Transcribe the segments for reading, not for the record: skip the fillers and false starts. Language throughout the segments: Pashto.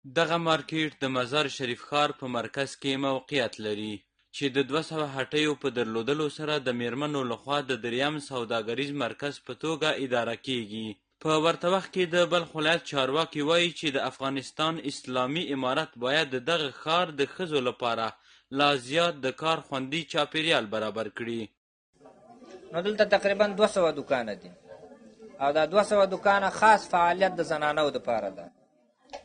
دغه مارکېټ د مزار شریف ښار په مرکز کې موقعیت لري چې د 200 هټیو په درلودلو سره د میرمنو لخوا د دریم سوداګریز مرکز په توګه اداره کیږي. په ورته وخت کې د بلخ ولایت چارواکي وایي چې د افغانستان اسلامي امارت باید د دغه ښار د ښځو لپاره لا زیات د کار خوندي چاپیریال برابر کړي. نو دلته تقریبا 200 دوکانه دي او دا 200 دوکانه خاص فعالیت د زنانو دپاره ده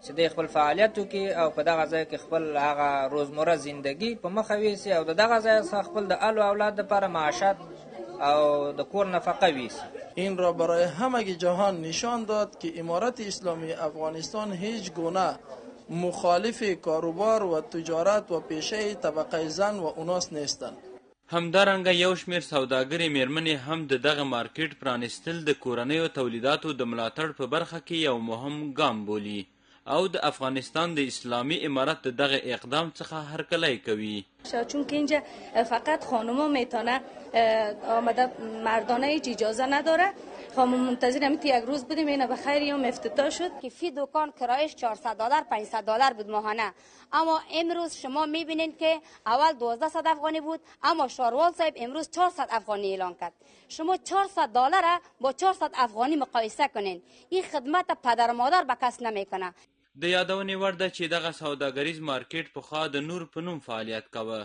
چې دوی خپل فعالیت وکړي او په دغه ځای کې خپل هغه روزمره زندگی په مخه ویسي او د دغه ځای څخه خپل د اهل و اولاد دپاره معاشات او د کور نفقه ویسي. این را برای همه جهان نشان داد که امارت اسلامی افغانستان هیچ گونه مخالف کاروبار و تجارت و پیشه طبقه زن و اوناس نیستند. همدارنګه یو شمېر سوداګرې میرمنې هم د دغه مارکېټ پرانیستل د کورنیو تولیداتو د ملاتړ په برخه کې یو مهم ګام بولي او د افغانستان د اسلامی امارت د دغه اقدام څخه هرکلی کوي. چون که اینجا فقط خانوما میتونه آمده مردانه هیچ اجازه نداره. خانم منتظرم که یک روز بودیم اینه به خیر یوم افتتاح شد که فی دکان کرایش $400 $500 بود ماهانه، اما امروز شما میبینید که اول 1200 افغانی بود اما شاروال صاحب امروز 400 افغانی اعلان کرد. شما $400 با 400 افغانی مقایسه کنین، این خدمت پدر و مادر به کس نمیکنه. د یادونې وړ ده چې دغه سوداګریز مارکېټ پخوا د نور په نوم فعالیت کوه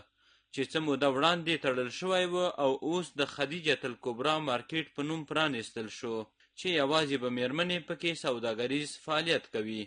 چې څه موده وړاندې تړل شوی و او اوس د خدیجه الکبرا مارکېټ په نوم پرانیستل شو چې یوازې به میرمنې پکې سوداګریز فعالیت کوي.